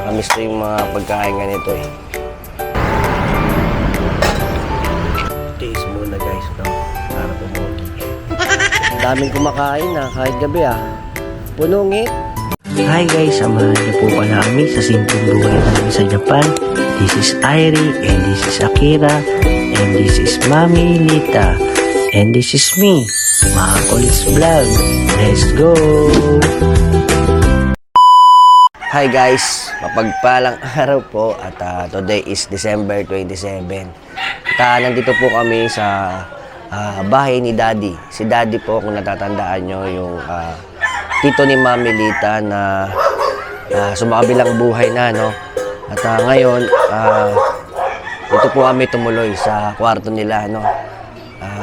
Nakakamiss ko yung mga pagkain ganito eh. Taste muna guys, no? Para pumogi. Daming kumakain na kahit gabi ah. Punungit. Hi guys, samahan niyo po pala kami sa simpleng buhay namin sa Japan. This is Airi, and this is Akira, and this is Mami Lita, and this is me, Makulis Vlog. Let's go! Hi guys, mapagpalang araw po at today is December 27. At nandito po kami sa bahay ni Daddy. Si Daddy po, kung natatandaan nyo, yung tito ni Mami Lita na sumakabilang buhay na, no? At ngayon, dito po kami tumuloy sa kwarto nila, no?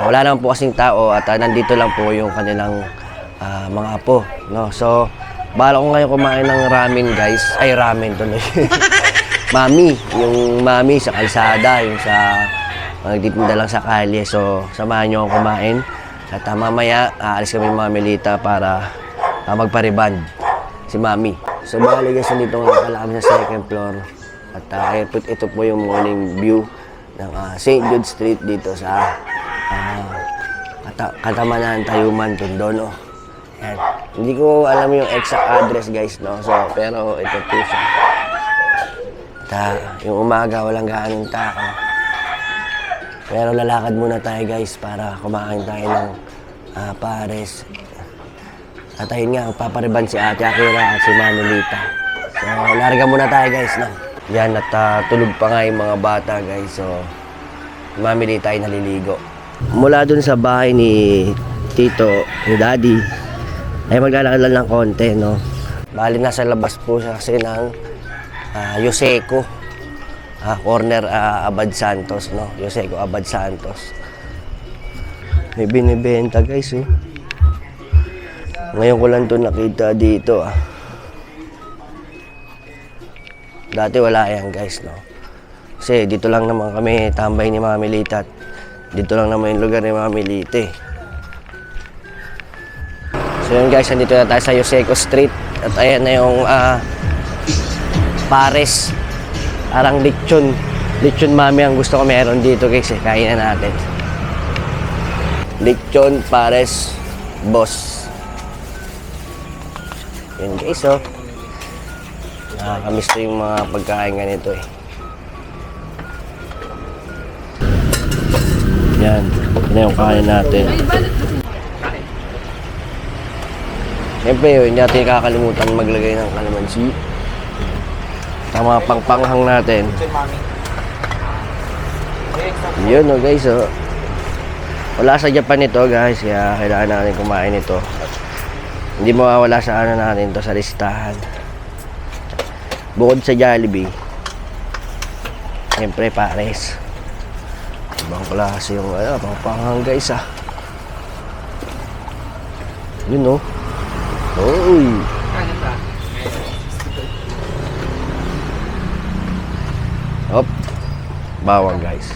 Wala naman po kasing tao at nandito lang po yung kanilang mga apo, no? So, bala ko ngayon kumain ng ramen, guys. Ay, ramen tuloy. Mami, yung mami sa kalsada, yung sa nagtitinda lang sa kalye. So, samahan nyo akong kumain. At mamaya, aalis kami Mami Lita para magpariband si Mami. So, bali guys, nandito nga pala kami sa second floor. At ito po yung morning view ng St. Jude Street dito sa Katamanan, Tayuman, Tondo, no? Yan. Hindi ko alam yung exact address guys, no? So, pero ito po siya. Yung umaga walang gaanong tao. Pero lalakad muna tayo guys para kumain tayo ng pares. At ayun nga, papariban si Ate Akira at si Mami Lita. So, larga muna tayo guys, no? Yan, at tulog pa nga yung mga bata guys. So, Mami Lita ay naliligo. Mula dun sa bahay ni Tito, ni Daddy, ay maglalakad lang ng konti, no? Bali, nasa labas po siya kasi ng Yoseco. Corner Abad Santos, no? Yoseco Abad Santos. May binibenta guys, eh. Ngayon ko lang ito nakita dito, Dati wala yan guys, no? Kasi dito lang naman kami tambay ni Mami Lita. Dito lang naman yung lugar ni Mami Lita, eh. So yun guys, nandito na tayo sa Yoseco Street. At ayan na yung pares. Parang lechon. Lechon Mami ang gusto ko meron dito guys, eh. Kain na natin. Lechon pares boss. Yun guys, oh. Nakakamiss ko yung mga pagkain ganito, eh. Yan. Yan na yung kain natin. Siyempre, hindi natin kakalimutan maglagay ng kalamansi. Tama pangpanghang natin. Yun, oh guys, oh. Wala sa Japan ito guys, kaya kailangan natin kumain ito. Hindi mawawala sa ano natin to, sa listahan. Bukod sa Jollibee, siyempre pares. Ibang klase yung pangpanghang guys, Yun, oh. Uy. Hop. Bawang guys.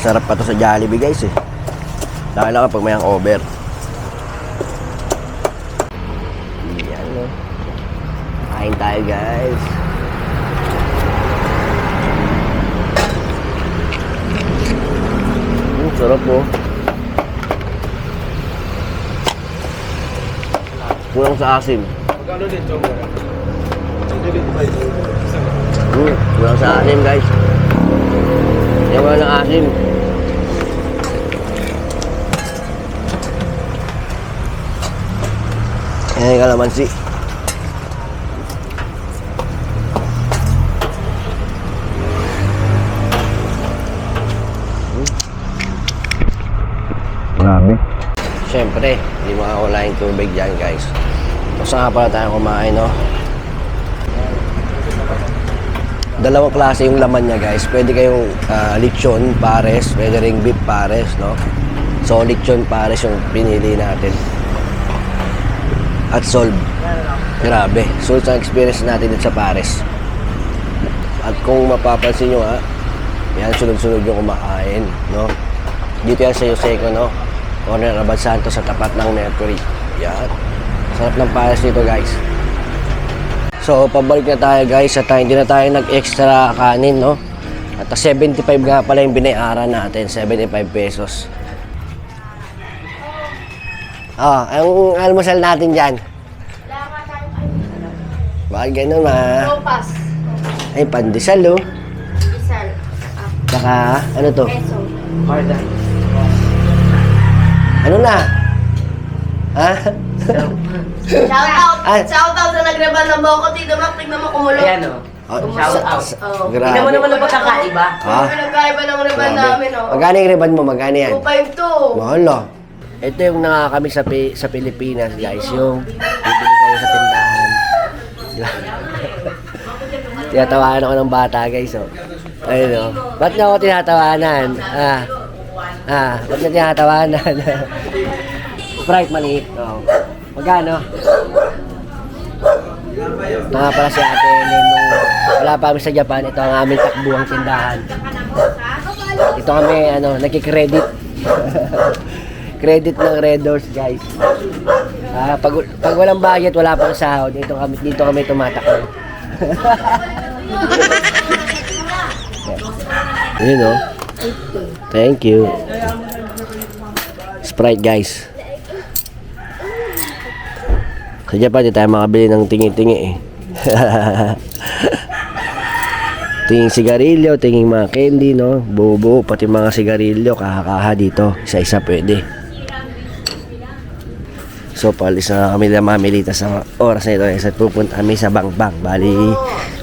Sarap pa to sa Jollibee guys, eh. Dahil lang kapag may hangover. Yan, oh. Kain tayo guys. Sarap po. Kulang sa asim. Magkano dito? Kulang sa asim guys. Yan wala ng asim. Yan yung kalamansi. Grabe. Siyempre, hindi makakawala yung tubig dyan guys. So saan pala tayo kumain, no? Dalawang klase yung laman niya guys. Pwede kayong lechon pares, pwede ring beef pares, no? So lechon pares yung pinili natin. At solve. Grabe. So sa experience natin dito sa pares. At kung mapapansin nyo yan sunod-sunod yung kumakain, no? Dito yan sa Yoseco, no? corner Abad Santos sa tapat ng Mercury. Yan. Sarap ng pares dito guys. So pabalik na tayo guys at hindi na tayo nag-extra kanin, no? At 75 nga pala yung binayaran natin, 75 pesos. Ang almusal natin dyan. Bakit ganun Sopas. Ay, pandesal oh. Isal. Tsaka, ano to? Peso. Ano na? Ha? Shout out sa nagreban ng boko. Tito Mac, tignan mo kumulo. Ayan o. Shout out. Grabe. Tignan mo naman ang pagkakaiba. Ha? Kung pinagkaiba ng reban namin, oh. Magkano yung riban mo? Magkano yan? 252. Mahal ah. Ito yung nakakami sa Pilipinas guys. Yung bibili kayo sa tindahan. Tinatawanan ako ng bata guys oh. Ayun oh. Ba't na ako tinatawanan? Ba't na tinatawanan? Sprite maliit. Oh. Magkano? Ito nga pala si Ate Ellen. Wala pa kami sa Japan. Ito ang aming takbuhang tindahan. Ito kami nagki-credit. Credit ng Red Doors guys. Pag walang budget, wala pang sahod. Dito kami tumatakbo. Yun oh. Thank you. Sprite guys. Sa Japan, di tayo makabili ng tingi-tingi eh. Tinging sigarilyo, tinging mga candy, no? Buo-buo, pati mga sigarilyo, kaha-kaha dito. Isa-isa pwede. So, palis na kami na mamilita sa oras na ito. At pupunta kami sa Bangbang. Bali,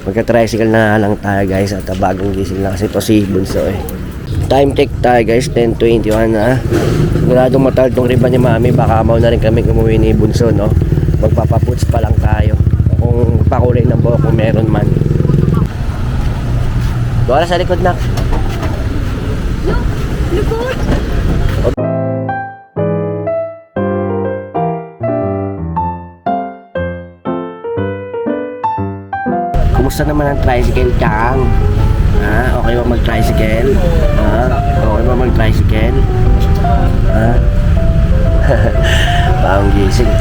magka-tricycle na lang tayo guys. At bagong gising lang kasi ito si Bunso eh. Time check tayo guys, 10:21 na. Siguradong matal tong riban ni Mami. Baka mau na rin kami umuwi ni Bunso, no? Magpapaputs pa lang tayo. Kung pakulay ng buhok kung meron man. Doon sa likod na. Likod. Kumusta naman ang tricycle, Chang? Okay ba mag-tricycle? Okay ba mag-tricycle? Parang gising.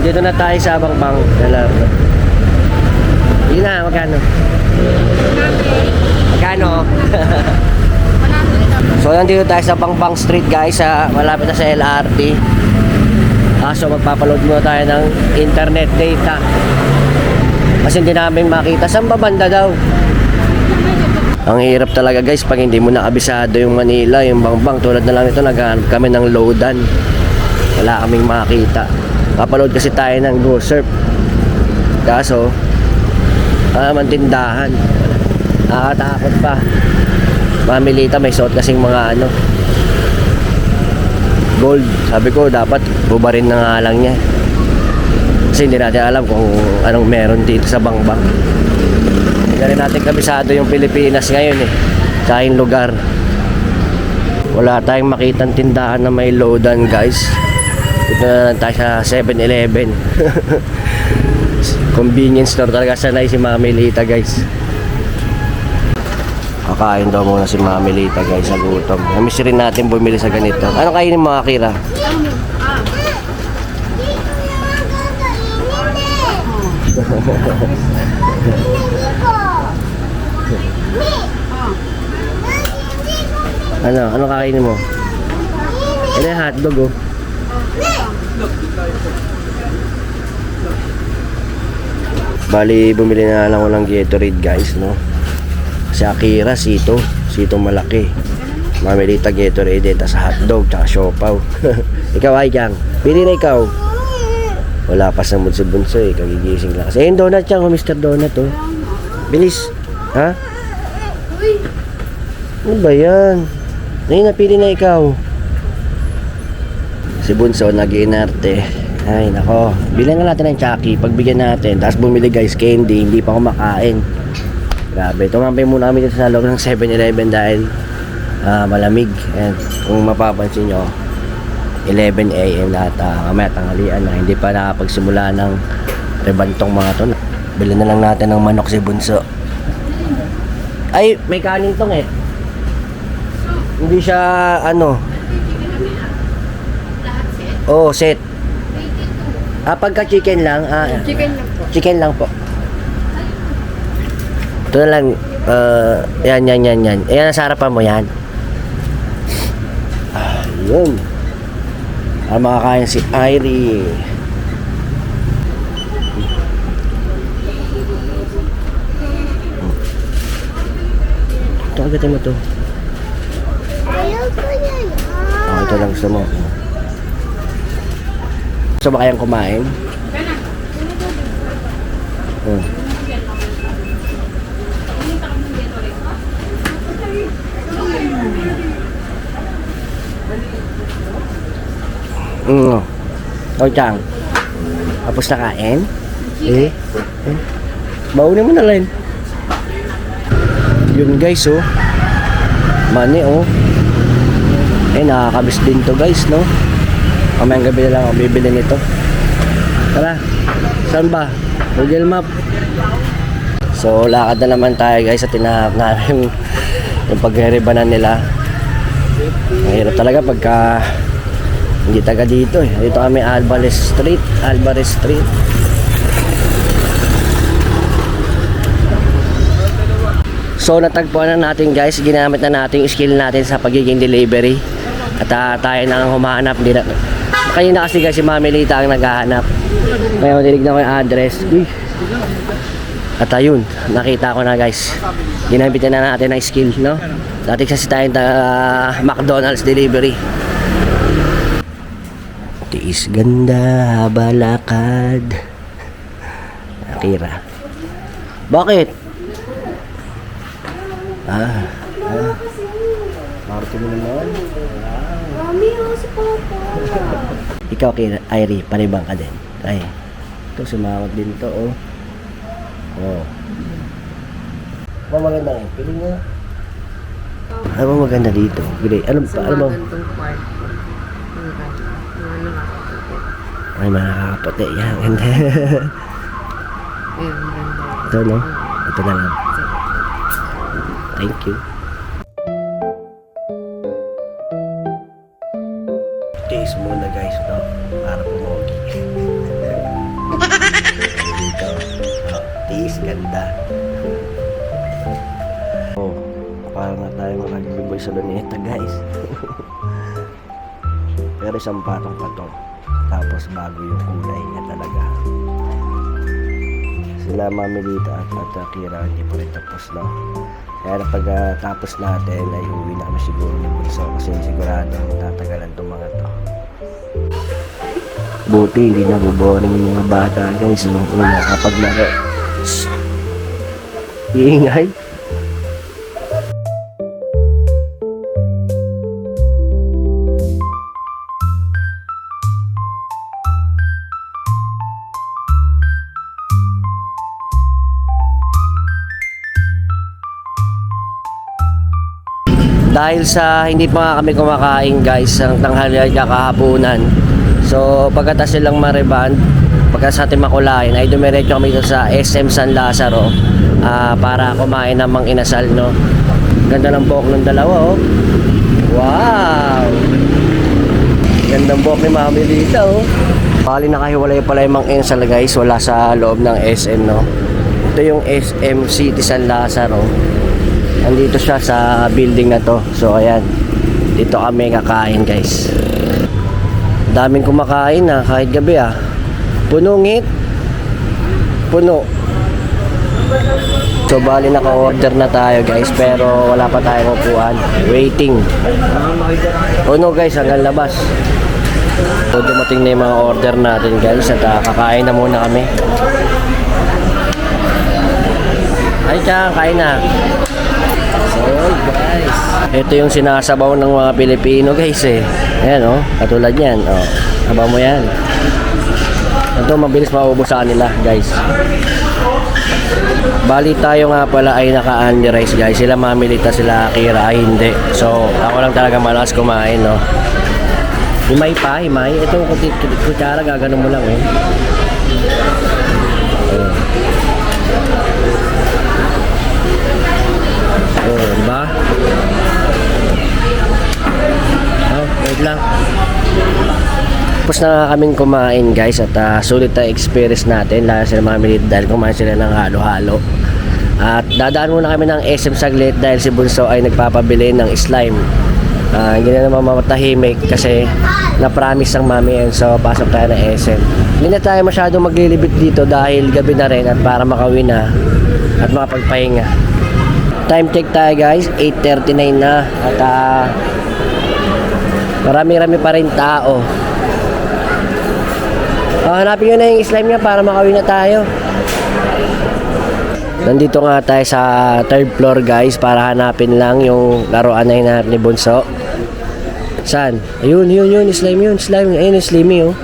Dito na tayo sa Bangbang. Yun na, magkano? Magkano? So, nandito tayo sa Bangbang Street guys. Malapit na sa LRT. So, magpapaload muna tayo ng internet data. Kasi hindi namin makita. Saan ba banda daw? Ang hirap talaga guys pag hindi mo nakabisado yung Manila, yung Bangbang. Tulad na lang ito, naghahanap kami ng loadan. Wala kaming makita. Papaload kasi tayo ng Go Surf. Kaso mantindahan. Nakakatakot pa. Mamilita, may suot kasing mga gold. Sabi ko dapat bubarin na nga lang niya. Kasi hindi natin alam kung anong meron dito sa Bangbang. Hindi rin natin kabisado yung Pilipinas ngayon eh. Sa aking lugar. Wala tayong makitang tindahan na may loadan guys. Dito na lang tayo sa 7-Eleven. Convenience store talaga. Sanay si Mami Lita guys. Kakain daw muna si Mami Lita guys sa gutom. Namiss rin natin bumili sa ganito. Ano kainin mga Kira? Ano kakainin mo? Ano yung hotdog oh? Bali, bumili na lang ako ng Gatorade guys, no? Si Akira, sito malaki. Mamilita Gatorade, tas hotdog, tsaka siopaw. Ikaw ay Jang, pili na ikaw. Wala pa sa mood si Bunso eh, kagigising lang. Kasi yung donut Jang, Mr. Donut oh. Bilis, ha? Ano ba yan? Ngayon napili na ikaw. Si Bunso nag-inarte. Ay nako, bilhan na natin ng Chucky. Pagbigyan natin. Tapos bumili guys candy. Hindi pa kumakain. Grabe, tumambay muna kami dito sa loob ng 7-Eleven dahil malamig. And kung mapapansin nyo, 11 AM na at kamaya tanghalian na, hindi pa nakapagsimula ng rebantong mga to. Bili na lang natin ng manok si Bunso. Ay, may kanin tong eh. Hindi siya ano. Oh, set. Pagka chicken lang, Chicken lang po. chicken lang po. Ito na lang, yan. Ayan, nasa harapan mo yan. Yun. Makakain si Irie. Ito, agatin mo to. Ayaw ko yan. Ito lang gusto mo. Gusto ba kayang kumain? Hmm. Chang. Tapos na kain? Baunin mo na lang. Yun guys, oh. Mani, oh. Nakakabis din to guys, no? Kamayang gabi na lang ako bibili nito. Tara, saan ba? Google Map. So, lakad na naman tayo guys at tinahanap namin yung paghiribanan nila. Mahirap talaga pagka hindi taga dito eh. Dito kami Alvarez Street. So natagpuan na natin guys. Ginamit na natin yung skill natin sa pagiging delivery. At tayo nang humahanap. Kanina kasi guys si Mami Lita ang naghahanap. Ngayon tinignan ko yung address. At ayun, nakita ko na guys. Ginamit na natin ang skill, no? Dati kasi tayong McDonald's delivery. Tiis ganda, balakad. Akira. Bakit? Marto mo naman. Mami, si Papa. Ikaw, Irie, palibang ka din. Ay, ito, sumawat din to, oh. Oh. Ano maganda ngayon? Pili nga. Ano maganda dito? Ano ba? Ay, mga kapote. Yan, ganda. Ito, no? Ito na lang. Thank you. Taste muna guys, no? Para pumogi. Dito. Taste, ganda. Oh, parang na tayo mag-giveaway sa Luneta guys. Pero isang patong pa to. Tapos bago yung kulay niya talaga. Sila Mami Lita at Akira hindi pa rin tapos, no? Kaya pag tapos natin ay uwi na kami siguro ni Bunso kasi sigurado tatagalan itong mga to. Buti hindi na buboring yung mga bata guys, no? Kapag laro. Iingay. Dahil sa hindi pa nga kami kumakain guys ang tanghalian kakahaponan. So pagkatapos silang ma-reband, pagkatapos natin makulain ay dumiretso kami dito sa SM San Lazaro para kumain ng Mang Inasal, no? Ganda ng buhok ng dalawa, oh. Wow! Gandang buhok ni Mami Lita, oh. Bali nakahiwalay pala yung Mang Inasal guys, wala sa loob ng SM, no? Ito yung SM City San Lazaro. Nandito siya sa building na to. So ayan, dito kami kakain guys. Daming kumakain na kahit gabi Punungit. Puno. So bali naka-order na tayo guys, pero wala pa tayong upuan. Waiting. Puno guys hanggang labas. So dumating na yung mga order natin guys at kakain na muna kami. Ay Chang, kain na. So guys, ito yung sinasabaw ng mga Pilipino guys eh. Ayan oh, katulad yan. Oh, sabaw mo yan. Ito mabilis maubos sa kanila guys. Bali tayo nga pala ay naka-Andy Rice guys. Sila Mamilita, sila Akira ay hindi. So ako lang talaga malakas kumain, no. Himay pa, himay. Ito kutsara, gagano mo lang, eh. Diba? Oh, wait lang. Tapos na kaming kumain guys at sulit na experience natin lalo sila mga minute dahil kumain sila ng halo-halo. At dadaan muna kami ng SM saglit dahil si Bunso ay nagpapabili ng slime. Hindi na naman mamatahimik kasi na-promise ng mami yan, so pasok tayo ng SM. Hindi na tayo masyadong maglilibit dito dahil gabi na rin at para makauwi na at makapagpahinga. Time check tayo guys, 8:39 na at marami-rami pa rin tao. Hanapin nyo na yung slime niya para makauwi na tayo. Nandito nga tayo sa 3rd floor guys para hanapin lang yung laruan na hinahanap ni Bunso. Saan? Ayun, yun, slime yun, slime. Ayun yung slimy, oh.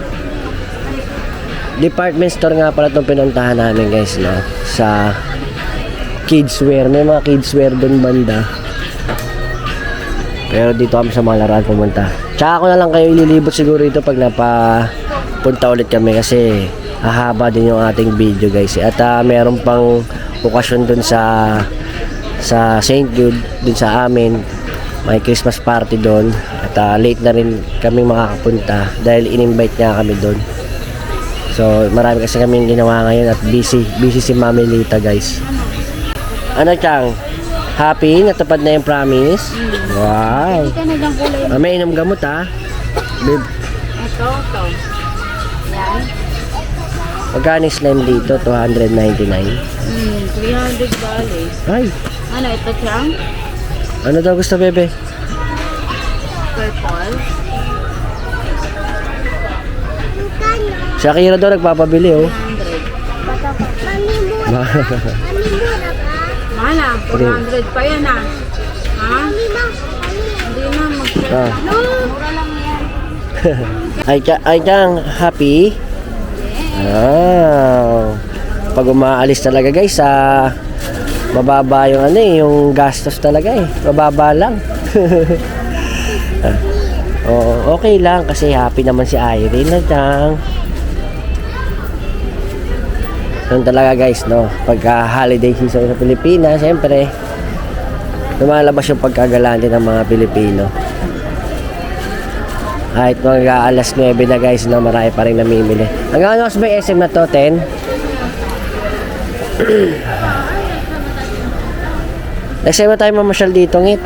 Department store nga pala itong pinuntahan namin guys, no? Sa kids wear. May mga kids wear doon banda. Pero dito kami sa mga laruan pumunta. Tsaka ako na lang kayo ililibot siguro ito pag punta ulit kami kasi hahaba din yung ating video guys. At meron pang okasyon dun sa St. Jude dun sa amin. May Christmas party doon. At late na rin kami makakapunta dahil in-invite niya kami doon. So marami kasi kami ginawa ngayon at busy si Mami Lita guys. Ano Chang? Happy? Natupad na yung promise? Wow! May inom gamot ha? Babe. Ito. Yan. Magkano slime dito? 299. 300 dollars. Ay! Ano, ito siyang? Ano daw gusto, bebe? Purple. Si Akira daw nagpapabili, oh. 100. Mana, 400 pa yan ah. Ha? Hindi na, Ah. mura lang yan. Ay Chang, happy? Wow! Pag umaalis talaga guys, mababa yung yung gastos talaga eh. Mababa lang. Oh, okay lang kasi happy naman si Irene na Chang. Yan talaga guys, no? Pagka holiday season sa Pilipinas, siyempre lumalabas yung pagkagalante ng mga Pilipino. Kahit mga alas 9 na guys, no, marami pa rin namimili. Hanggang ano ba yung SM na to? 10? Next time na tayo mamasyal dito, ngit.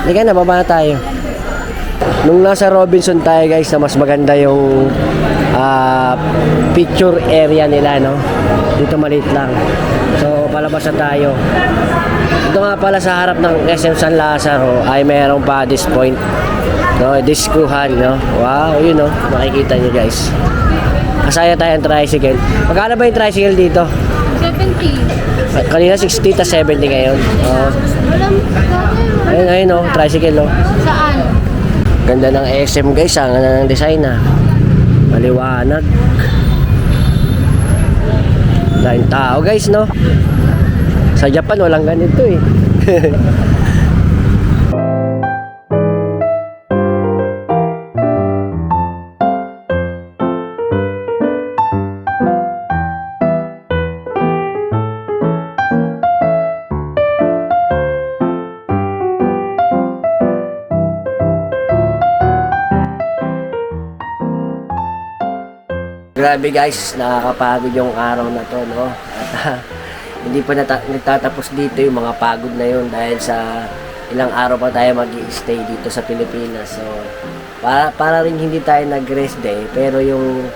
Hindi ka na, baba na tayo. Nung nasa Robinson tayo guys, na mas maganda yung picture area nila, no? Dito maliit lang. So palabas na tayo. Ito nga pala sa harap ng SM San Lazaro ay mayroong Paddy's Point, no? Diskuhan, no? Wow, yun, no? Makikita nyo guys. Kasaya tayo ang tricycle. Magkano ba yung tricycle dito? 70. Kanina 60 ta 70 ngayon. Ayun, no? Tricycle, no? Saan? Ganda ng SM guys, ang ganda ng design, maliwanag. Daming tao guys, no? Sa Japan walang ganito eh. Grabe guys, nakakapagod yung araw na to, no? At hindi pa nagtatapos dito yung mga pagod na yun dahil sa ilang araw pa tayo mag-i-stay dito sa Pilipinas. So, para rin hindi tayo nag-rest day, pero yung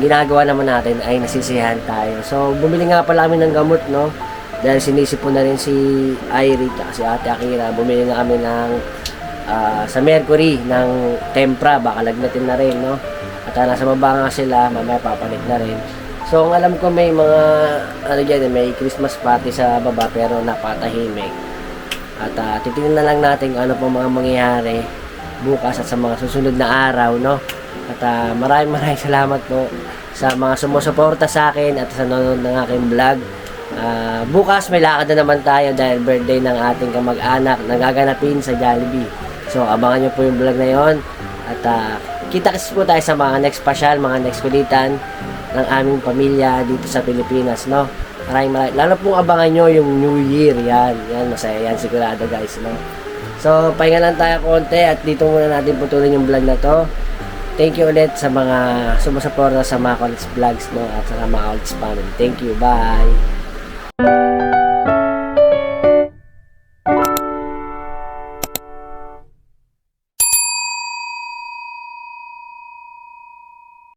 ginagawa naman natin ay nasisiyahan tayo. So, bumili nga pala kami ng gamot, no? Dahil sinisipon na rin si Irie at si Ate Akira. Bumili na kami ng sa Mercury ng Tempra, baka lagnatin na rin, no? At nasa baba nga sila, mamaya papalit na rin. So, ang alam ko may mga, may Christmas party sa baba pero napatahimik. At titingnan na lang natin ano pong mga mangyayari bukas at sa mga susunod na araw, no? At maraming salamat po sa mga sumusuporta sa akin at sa nanonood ng aking vlog. Bukas may lakad na naman tayo dahil birthday ng ating kamag-anak na gaganapin sa Jollibee. So abangan nyo po yung vlog na yon. At kita-kits po tayo sa mga next pasyal, mga next kulitan ng aming pamilya dito sa Pilipinas, no? Maraming lalo pong abangan nyo yung New Year. Yan, masaya yan sigurado guys, no? So pahinga lang tayo konti at dito muna natin putulin yung vlog na to. Thank you ulit sa mga sumusuporta sa mga College Vlogs, no? At sa mga College family. Thank you, bye!